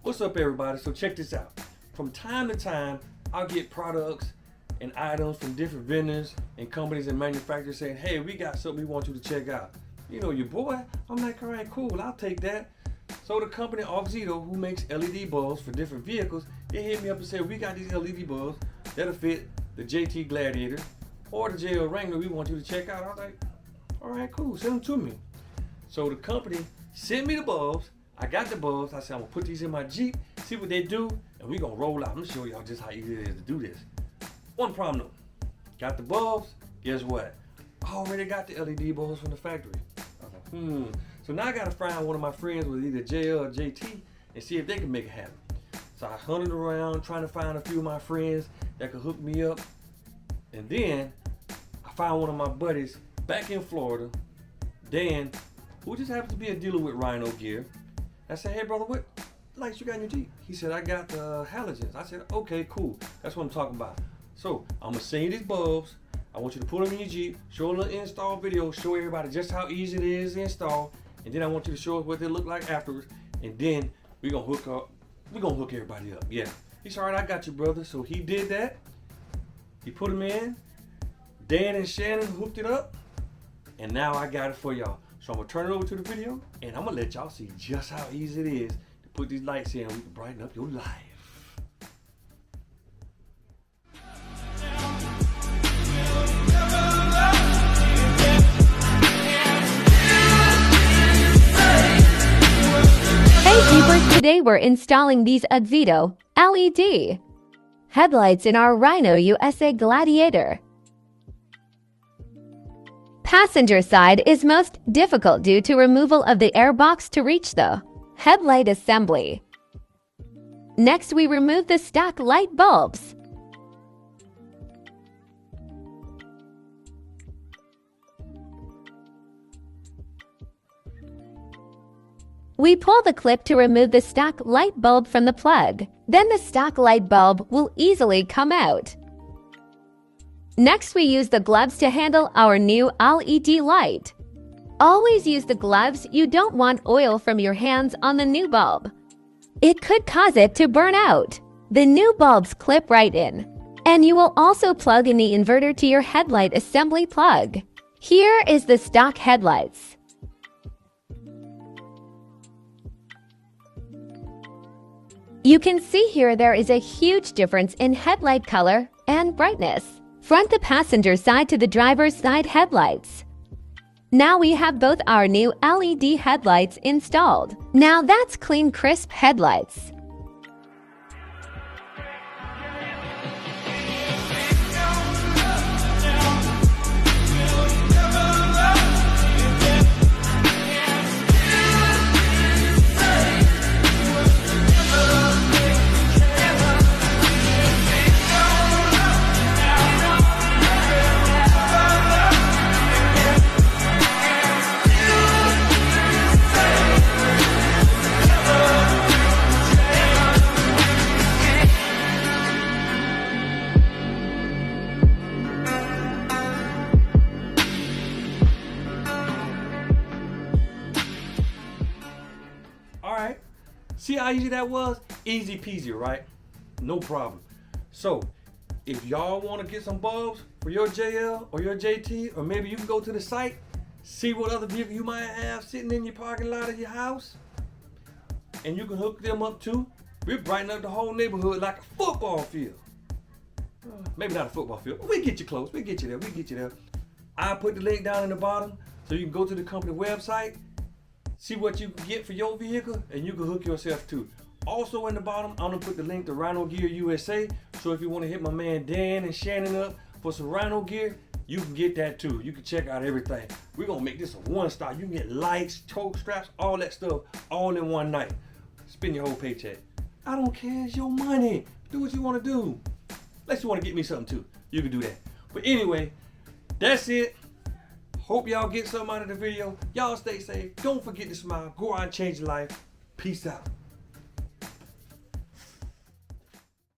What's up, everybody? So check this out. From time to time, I'll get products and items from different vendors and companies and manufacturers saying, hey, we got something we want you to check out. You know your boy? I'm like, all right, cool, I'll take that. So the company Auxito, who makes LED bulbs for different vehicles, they hit me up and said, we got these LED bulbs that'll fit the JT Gladiator or the JL Wrangler we want you to check out. I was like, all right, cool, send them to me. So the company sent me the bulbs. I got the bulbs. I said, I'm gonna put these in my Jeep, see what they do, and we gonna roll out. I'm gonna show y'all just how easy it is to do this. One problem though. Got the bulbs, guess what? I already got the LED bulbs from the factory. I was like, So now I gotta find one of my friends with either JL or JT and see if they can make it happen. So I hunted around trying to find a few of my friends that could hook me up. And then I found one of my buddies back in Florida, Dan, who just happens to be a dealer with Rhino gear. I said, hey brother, what lights you got in your Jeep? He said, I got the halogens. I said, okay, cool. That's what I'm talking about. So I'm gonna send you these bulbs. I want you to put them in your Jeep, show a little install video, show everybody just how easy it is to install. And then I want you to show us what they look like afterwards. And then we're gonna hook everybody up. Yeah. He said, all right, I got you, brother. So he did that. He put them in. Dan and Shannon hooked it up. And now I got it for y'all. So I'm gonna turn it over to the video and I'm gonna let y'all see just how easy it is to put these lights in. We can brighten up your life. Hey Jeepers, today we're installing these Auxito LED headlights in our RhinoUSA Gladiator. Passenger side is most difficult due to removal of the airbox to reach the headlight assembly. Next, we remove the stock light bulbs. We pull the clip to remove the stock light bulb from the plug. Then the stock light bulb will easily come out. Next, we use the gloves to handle our new LED light. Always use the gloves. You don't want oil from your hands on the new bulb. It could cause it to burn out. The new bulbs clip right in. And you will also plug in the inverter to your headlight assembly plug. Here is the stock headlights. You can see here there is a huge difference in headlight color and brightness. Front the passenger side to the driver's side headlights. Now we have both our new LED headlights installed. Now that's clean, crisp headlights. Alright, see how easy that was? Easy peasy, right? No problem. So, if y'all want to get some bulbs for your JL or your JT, or maybe you can go to the site, see what other vehicle you might have sitting in your parking lot of your house, and you can hook them up too. We're brightening up the whole neighborhood like a football field. Maybe not a football field, but we get you close. We get you there. We get you there. I'll put the link down in the bottom so you can go to the company website, see what you can get for your vehicle, and you can hook yourself too. Also in the bottom, I'm gonna put the link to Rhino Gear USA. So if you want to hit my man Dan and Shannon up for some Rhino gear, you can get that too. You can check out everything. We're gonna make this a one-stop. You can get lights, choke straps, all that stuff, all in one night. Spend your whole paycheck. I don't care, it's your money. Do what you want to do. Unless you want to get me something too, you can do that. But anyway, that's it. Hope y'all get something out of the video. Y'all stay safe. Don't forget to smile. Go out and change your life. Peace out.